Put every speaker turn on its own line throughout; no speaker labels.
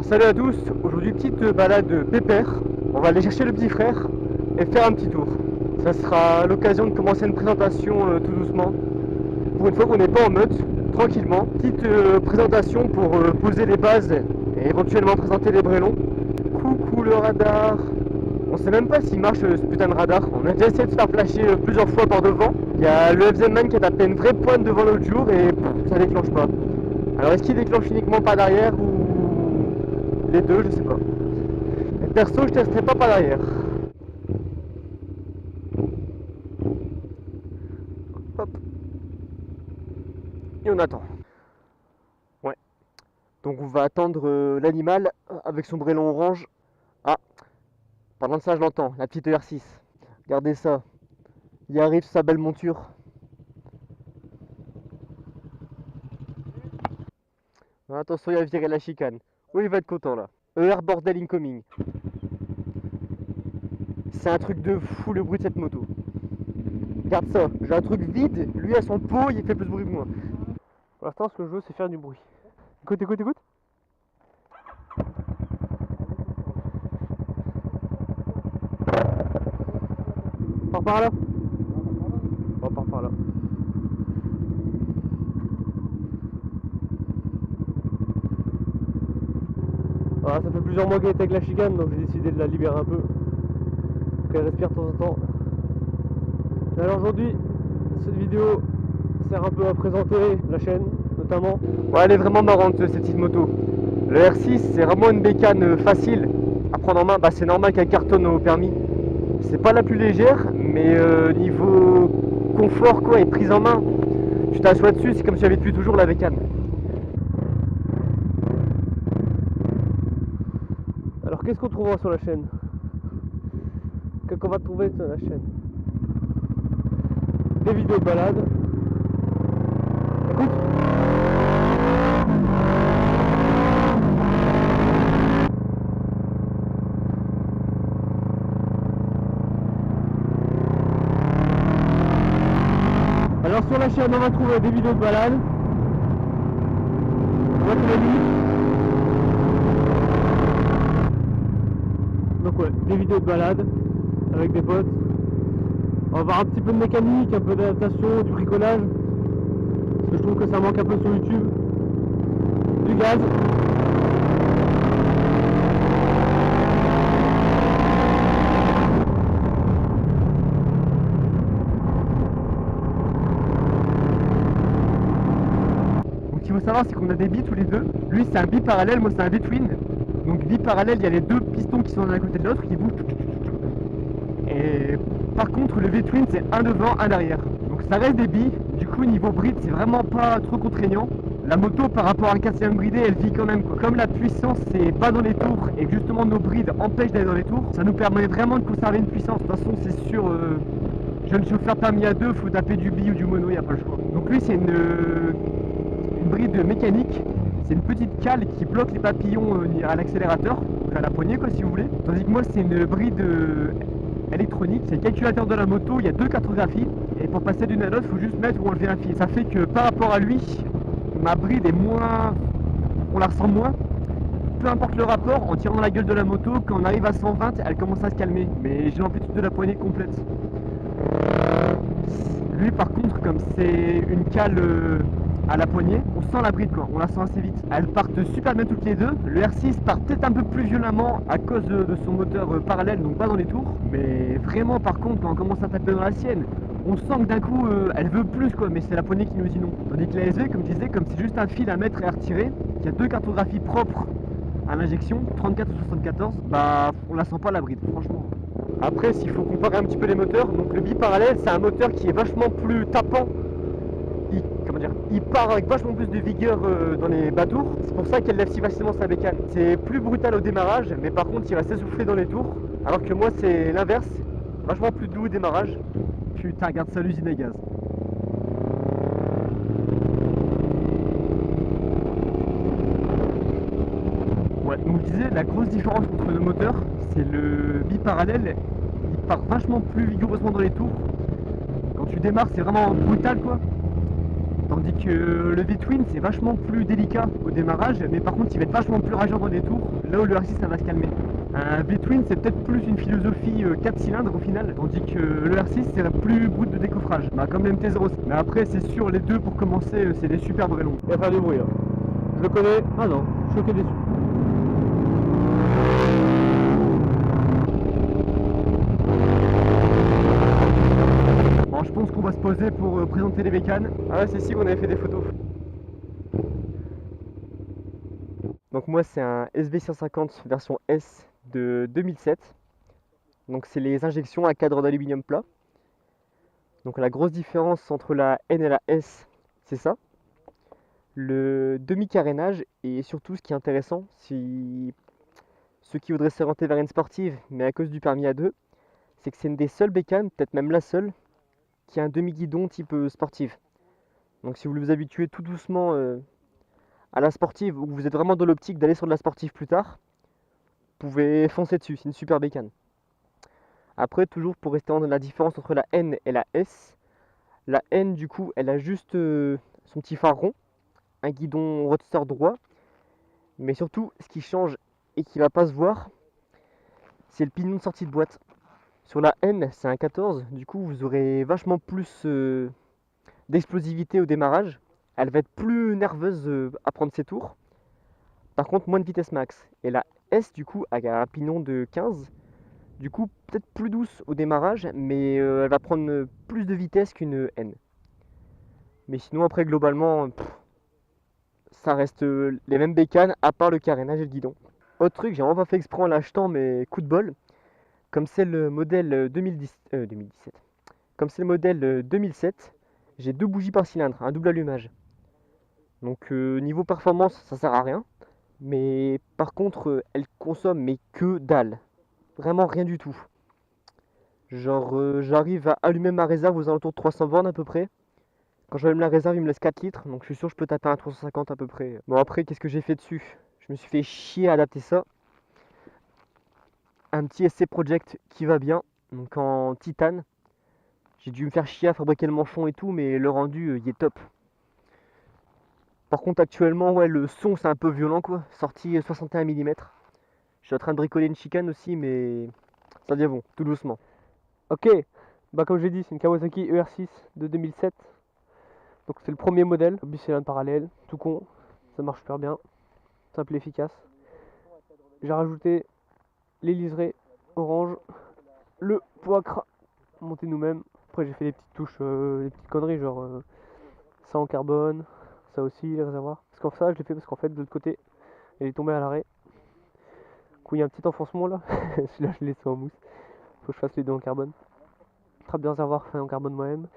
Salut à tous, aujourd'hui petite balade pépère. On va aller chercher le petit frère et faire un petit tour. Ça sera l'occasion de commencer une présentation tout doucement. Pour une fois qu'on n'est pas en meute, tranquillement. Petite présentation pour poser les bases et éventuellement présenter les brélons. Coucou le radar. On sait même pas s'il marche ce putain de radar. On a déjà essayé de se faire flasher plusieurs fois par devant. Il y a le FZ-Man qui a tapé une vraie pointe devant l'autre jour et ça déclenche pas. Alors est-ce qu'il déclenche uniquement pas d'arrière ou les deux, je sais pas. Et perso, je testerai pas par derrière. Hop. Et on attend. Ouais. Donc on va attendre l'animal avec son brélon orange. Ah, parlant de ça, je l'entends. La petite ER6. Regardez ça. Il arrive sa belle monture. Attention, il va virer la chicane. Oui, il va être content là. ER bordel incoming. C'est un truc de fou le bruit de cette moto. Regarde ça, j'ai un truc vide, lui à son pot, il fait plus de bruit que moi. Pour l'instant, ce que je veux, c'est faire du bruit. Écoute, écoute, écoute. Part par là. On part par là. Voilà, ça fait plusieurs mois qu'elle est avec la chicane, donc j'ai décidé de la libérer un peu. Pour qu'elle respire de temps en temps. Alors aujourd'hui, cette vidéo sert un peu à présenter la chaîne, notamment. Ouais, elle est vraiment marrante cette petite moto. Le R6, c'est vraiment une bécane facile à prendre en main. Bah, c'est normal qu'elle cartonne au permis. C'est pas la plus légère, mais niveau confort quoi, et prise en main, tu t'assois dessus, c'est comme si j'avais depuis toujours la bécane. Alors qu'est-ce qu'on trouvera sur la chaîne? Qu'est-ce qu'on va trouver sur la chaîne? Des vidéos de balade. Écoute. Alors sur la chaîne on va trouver des vidéos de balade. Donc ouais, des vidéos de balade avec des potes. On va voir un petit peu de mécanique, un peu d'adaptation, du bricolage. Parce que je trouve que ça manque un peu sur YouTube. Du gaz. Donc ce qu'il faut savoir, c'est qu'on a des billes tous les deux. Lui c'est un bi-parallèle, moi c'est un V-twin. Donc bi-parallèle, il y a les deux pistons qui sont l'un à côté de l'autre qui bougent. Et par contre le V-twin c'est un devant, un derrière. Donc ça reste des billes, du coup niveau bride c'est vraiment pas trop contraignant. La moto par rapport à un KTM bridé elle vit quand même quoi. Comme la puissance c'est pas dans les tours et que justement nos brides empêchent d'aller dans les tours, ça nous permet vraiment de conserver une puissance. De toute façon c'est sûr, jeune chauffeur permis à deux, faut taper du bi ou du mono, y a pas le choix. Donc lui c'est une bride mécanique. C'est une petite cale qui bloque les papillons à l'accélérateur, à la poignée quoi si vous voulez. Tandis que moi c'est une bride électronique, c'est le calculateur de la moto, il y a deux cartographies et pour passer d'une à l'autre il faut juste mettre ou enlever un fil. Ça fait que par rapport à lui, ma bride est moins, on la ressent moins. Peu importe le rapport, en tirant dans la gueule de la moto, quand on arrive à 120 elle commence à se calmer, mais j'ai l'amplitude de la poignée complète. Lui par contre comme c'est une cale à la poignée, on sent la bride quoi, on la sent assez vite. Elles partent super bien toutes les deux. Le R6 part peut-être un peu plus violemment à cause de son moteur parallèle, donc pas dans les tours. Mais vraiment par contre quand on commence à taper dans la sienne, on sent que d'un coup elle veut plus quoi, mais c'est la poignée qui nous dit non. Tandis que la SV, comme je disais, comme c'est juste un fil à mettre et à retirer, qu'il y a deux cartographies propres à l'injection, 34 ou 74, bah on la sent pas la bride, franchement. Après s'il faut comparer un petit peu les moteurs, donc le bi-parallèle c'est un moteur qui est vachement plus tapant. Il part avec vachement plus de vigueur dans les bas tours. C'est pour ça qu'elle lève si facilement sa bécane. C'est plus brutal au démarrage, mais par contre il va s'essouffler dans les tours. Alors que moi c'est l'inverse, vachement plus doux au démarrage. Putain, regarde ça l'usine à gaz. Ouais, donc je disais, la grosse différence entre le moteur, c'est le bi-parallèle. Il part vachement plus vigoureusement dans les tours. Quand tu démarres c'est vraiment brutal quoi. Tandis que le V-Twin c'est vachement plus délicat au démarrage, mais par contre il va être vachement plus rageant dans les tours, là où le R6 ça va se calmer. Un V-Twin c'est peut-être plus une philosophie 4 cylindres au final, tandis que le R6 c'est plus brut de décoffrage, bah, comme le MT-06. Mais après c'est sûr, les deux pour commencer c'est des super vrais longs.
Il va faire du bruit hein. Je le connais, ah non, je suis choqué déçu.
Bon, je pense qu'on va se poser pour présenter les bécanes. Ah ouais, c'est ici qu'on avait fait des photos. Donc moi c'est un SV150 version S de 2007. Donc c'est les injections à cadre d'aluminium plat. Donc la grosse différence entre la N et la S, c'est ça. Le demi-carénage, et surtout ce qui est intéressant, si ceux qui voudraient s'orienter vers une sportive, mais à cause du permis A2, c'est que c'est une des seules bécanes, peut-être même la seule, qui a un demi-guidon type sportive. Donc si vous voulez vous habituer tout doucement à la sportive, ou que vous êtes vraiment dans l'optique d'aller sur de la sportive plus tard, vous pouvez foncer dessus, c'est une super bécane. Après, toujours pour rester dans la différence entre la N et la S, la N du coup elle a juste son petit phare rond, un guidon roadster droit, mais surtout ce qui change et qui va pas se voir, c'est le pignon de sortie de boîte. Sur la N c'est un 14, du coup vous aurez vachement plus d'explosivité au démarrage, elle va être plus nerveuse à prendre ses tours, par contre moins de vitesse max. Et la S du coup a un pignon de 15, du coup peut-être plus douce au démarrage, mais elle va prendre plus de vitesse qu'une N. Mais sinon après globalement, ça reste les mêmes bécanes à part le carénage et le guidon. Autre truc, j'ai vraiment pas fait exprès en l'achetant, mais coup de bol, comme c'est le modèle 2017, comme c'est le modèle 2007, j'ai 2 bougies par cylindre, un double allumage. Donc niveau performance ça sert à rien, mais par contre elle consomme mais que dalle, vraiment rien du tout. Genre j'arrive à allumer ma réserve aux alentours de 300 bornes à peu près. Quand j'allume la réserve il me laisse 4 litres, donc je suis sûr que je peux taper un 350 à peu près. Bon après qu'est-ce que j'ai fait dessus? Je me suis fait chier à adapter ça. Un petit SC Project qui va bien, donc en titane. J'ai dû me faire chier à fabriquer le manchon et tout, mais le rendu il est top. Par contre actuellement ouais le son c'est un peu violent quoi, sorti 61 mm. Je suis en train de bricoler une chicane aussi, mais ça devient bon, tout doucement.
Ok, bah comme j'ai dit c'est une Kawasaki ER6 de 2007. Donc c'est le premier modèle, bicylindre parallèle, tout con, ça marche super bien, simple et efficace. J'ai rajouté les liserés orange, le poicre monté nous-mêmes. Après j'ai fait des petites touches, des petites conneries genre ça en carbone, ça aussi les réservoirs. Parce qu'en fait ça je l'ai fait parce qu'en fait de l'autre côté elle est tombée à l'arrêt. Du coup il y a un petit enfoncement là, celui-là je l'ai laissé en mousse. Faut que je fasse les deux en carbone. Trappe de réservoir fait en carbone moi-même.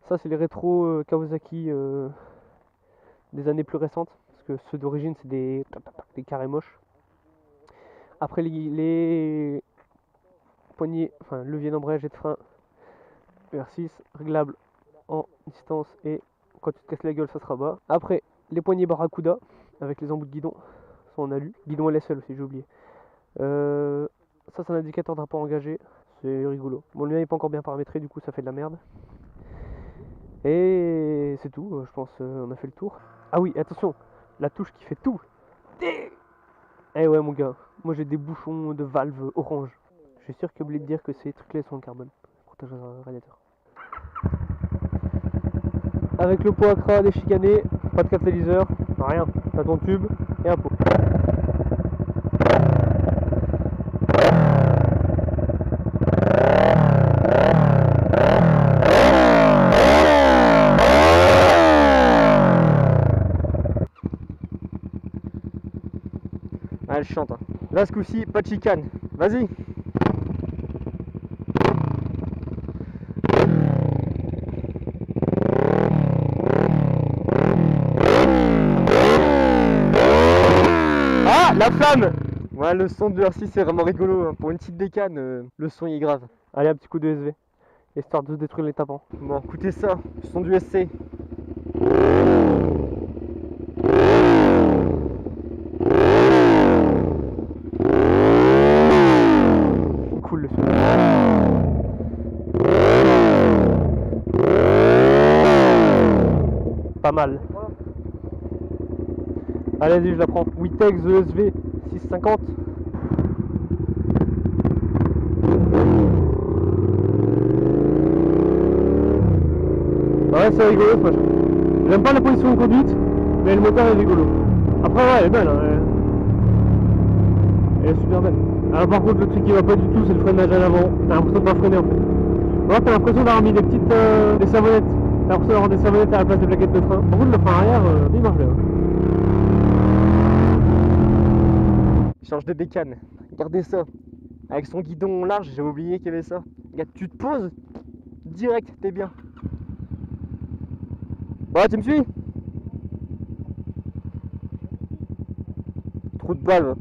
Ça c'est les rétros Kawasaki des années plus récentes, parce que ceux d'origine c'est des carrés moches. Après les poignées, enfin levier d'embrayage et de frein ER6 réglable en distance, et quand tu te casses la gueule ça se rabat. Après les poignées Barracuda avec les embouts de guidon sont en alu, guidon LSL aussi j'ai oublié. Ça c'est un indicateur d'un pas engagé, c'est rigolo. Bon le mien n'est pas encore bien paramétré, du coup ça fait de la merde. Et c'est tout, je pense on a fait le tour. Ah oui, attention, la touche qui fait tout. Eh ouais mon gars, moi j'ai des bouchons de valve orange. Je suis sûr qu'il a oublié de dire que ces trucs là sont en carbone. Protège le radiateur. Avec le pot à cras déchicané, pas de catalyseur, rien. T'as ton tube et un pot.
Ah, elle chante. Hein. Là, ce coup-ci, pas de chicane. Vas-y. Ah, la flamme. Ouais, le son de R6 c'est vraiment rigolo. Hein. Pour une petite bécane, le son il est grave.
Allez, un petit coup de SV, histoire de se détruire les tapants.
Bon, écoutez ça, son du SC.
Cool le son. pas mal. Allez, vas-y, je la prends. Witex ESV 650. Ouais, c'est rigolo, franchement. J'aime pas la position de conduite, mais le moteur est rigolo. Après, ouais, elle est belle, hein. Elle est super belle. Alors, par contre, le truc qui va pas du tout, c'est le freinage à l'avant. T'as l'impression de pas freiner en fait. Ouais, t'as l'impression d'avoir mis des petites des savonnettes. T'as l'impression d'avoir des savonnettes à la place des plaquettes de frein. Par contre, le frein arrière, il marche bien.
Il change de bécane. Regardez ça. Avec son guidon large, j'ai oublié qu'il y avait ça. Regarde, tu te poses, direct, t'es bien. Ouais, tu me suis? Trou de balle.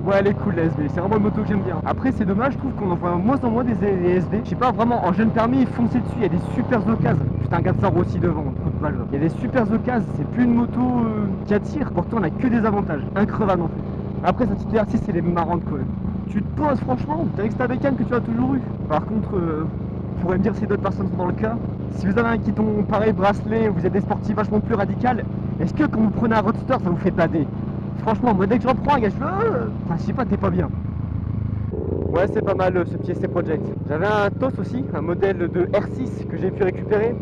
Ouais, elle est cool la SV, c'est vraiment une moto que j'aime bien. Après, c'est dommage, je trouve qu'on en voit moins en moins des SV. Je sais pas, vraiment, en jeune permis, foncez dessus, il y a des super occasions. Putain, regarde ça aussi devant, trou de balle. Il y a des super occasions, c'est plus une moto qui attire, pourtant on a que des avantages. Increvable en plus. Après, sa petite R6, elle est marrante quand même. Tu te poses franchement, t'as avec ta bécane que tu as toujours eu. Par contre, vous pourrez me dire si d'autres personnes sont dans le cas. Si vous avez un guidon pareil, bracelet, vous êtes des sportifs vachement plus radicales, est-ce que quand vous prenez un roadster, ça vous fait bader? Franchement, moi dès que je reprends un gars, je fais enfin, je sais pas, t'es pas bien. Ouais, c'est pas mal ce petit essai project. J'avais un TOS aussi, un modèle de R6 que j'ai pu récupérer.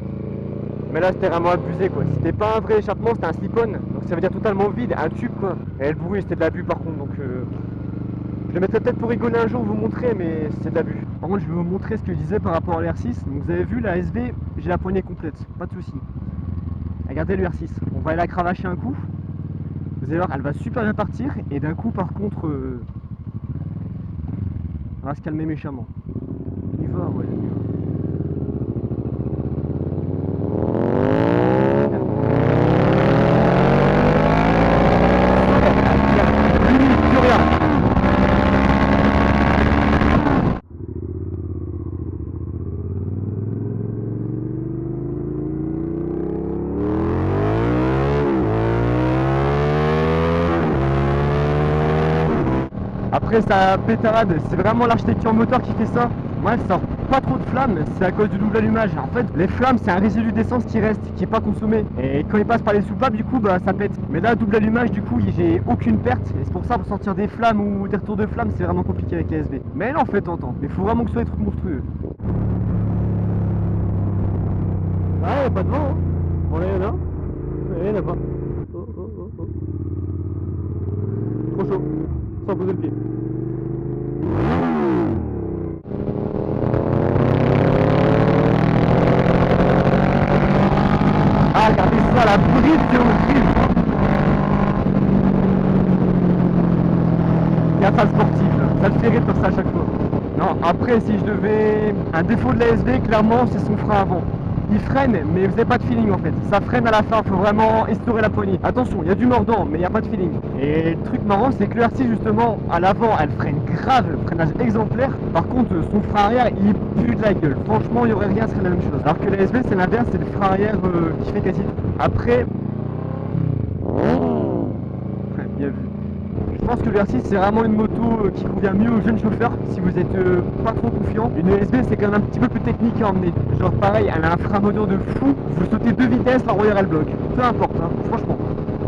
Mais là, c'était vraiment abusé quoi. C'était pas un vrai échappement, c'était un slip-on. Donc ça veut dire totalement vide, un tube quoi. Et le bruit, c'était de l'abus par contre. Donc je le mettrai peut-être pour rigoler un jour, vous montrer, mais c'est de l'abus. Par contre, je vais vous montrer ce que je disais par rapport à l'R6. Donc vous avez vu, la SV, j'ai la poignée complète, pas de soucis. Regardez le R6, on va aller la cravacher un coup. Vous allez voir, elle va super bien partir et d'un coup par contre on va se calmer méchamment. On y va, ouais. Plus rien. Après ça pétarade, c'est vraiment l'architecture moteur qui fait ça. Moi elle sort pas trop de flammes, c'est à cause du double allumage. En fait les flammes c'est un résidu d'essence qui reste, qui est pas consommé. Et quand il passe par les soupapes du coup bah ça pète. Mais là double allumage du coup j'ai aucune perte. Et c'est pour ça pour sortir des flammes ou des retours de flammes c'est vraiment compliqué avec les SV. Mais elle en fait tentant. Mais il faut vraiment que ce soit des trucs monstrueux.
Ah, y'a pas de vent, hein. Bon là y'en a. Il y en a pas. Oh, oh, oh, oh. Trop chaud, sans poser le pied.
Ah regardez ça, la bride qui est horrible. Regarde ça le sportif là, ça te fait rire de faire ça à chaque fois. Non, après si je devais... Un défaut de la SV clairement c'est son frein avant. Il freine mais vous n'avez pas de feeling en fait. Ça freine à la fin, faut vraiment estourer la poignée. Attention, il y a du mordant mais il n'y a pas de feeling. Et le truc marrant c'est que le R6 justement à l'avant elle freine grave, freinage exemplaire. Par contre son frein arrière il pue de la gueule. Franchement il n'y aurait rien, ce serait la même chose. Alors que la SV c'est l'inverse, c'est le frein arrière qui fait quasi tout. Après... Ouais, bien vu. Je pense que le R6 c'est vraiment une moto qui convient mieux aux jeunes chauffeurs si vous êtes pas trop confiant. Une ESV c'est quand même un petit peu plus technique à emmener. Genre pareil, elle a un frein moteur de fou, vous sautez 2 vitesses, la royale elle bloque. Peu importe, hein, franchement.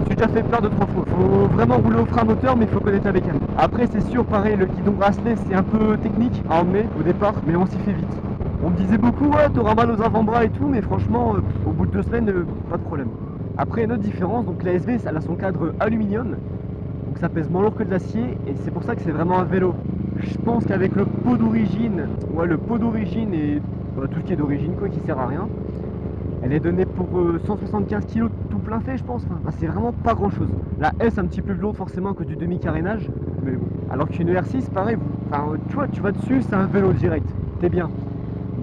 J'ai déjà fait peur de 3 fois. Faut vraiment rouler au frein moteur mais il faut connaître la bécane. Après c'est sûr, pareil, le guidon bracelet c'est un peu technique à emmener au départ, mais on s'y fait vite. On me disait beaucoup, ouais t'auras mal aux avant-bras et tout, mais franchement, au bout de 2 semaines, pas de problème. Après une autre différence, donc la SV elle a son cadre aluminium. Donc ça pèse moins lourd que de l'acier et c'est pour ça que c'est vraiment un vélo. Je pense qu'avec le pot d'origine, ouais le pot d'origine et bah, tout ce qui est d'origine quoi qui sert à rien, elle est donnée pour 175 kg tout plein fait je pense. Enfin, c'est vraiment pas grand chose. La S un petit peu plus lourde forcément que du demi-carénage, mais bon. Alors qu'une R6 pareil, tu vois, tu vas dessus c'est un vélo direct, t'es bien.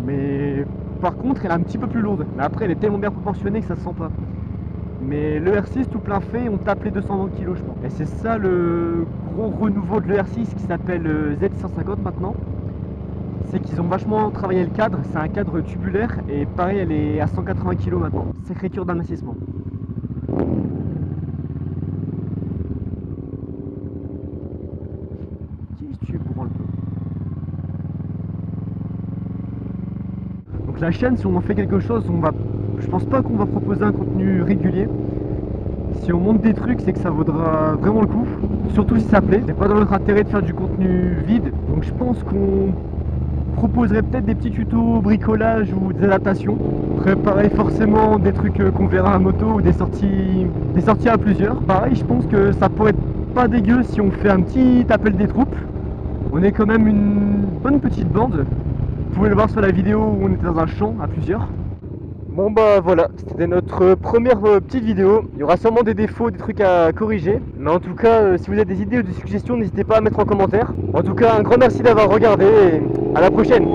Mais par contre elle est un petit peu plus lourde. Mais après elle est tellement bien proportionnée que ça se sent pas. Mais le R6 tout plein fait, on tape les 220 kg je pense. Et c'est ça le gros renouveau de l'ER6 qui s'appelle Z150 maintenant. C'est qu'ils ont vachement travaillé le cadre, c'est un cadre tubulaire et pareil elle est à 180 kg maintenant. Sacrée cure d'amincissement. Qui tu branles pas? Donc la chaîne, si on en fait quelque chose, je pense pas qu'on va proposer un contenu régulier. Si on monte des trucs, c'est que ça vaudra vraiment le coup, surtout si ça plaît. C'est pas dans notre intérêt de faire du contenu vide, donc je pense qu'on proposerait peut-être des petits tutos bricolage ou des adaptations. Préparer forcément des trucs qu'on verra à moto ou des sorties à plusieurs. Pareil, je pense que ça pourrait être pas dégueu si on fait un petit appel des troupes. On est quand même une bonne petite bande. Vous pouvez le voir sur la vidéo où on était dans un champ à plusieurs. Bon bah voilà, c'était notre première petite vidéo. Il y aura sûrement des défauts, des trucs à corriger. Mais en tout cas, si vous avez des idées ou des suggestions, n'hésitez pas à mettre en commentaire. En tout cas, un grand merci d'avoir regardé et à la prochaine.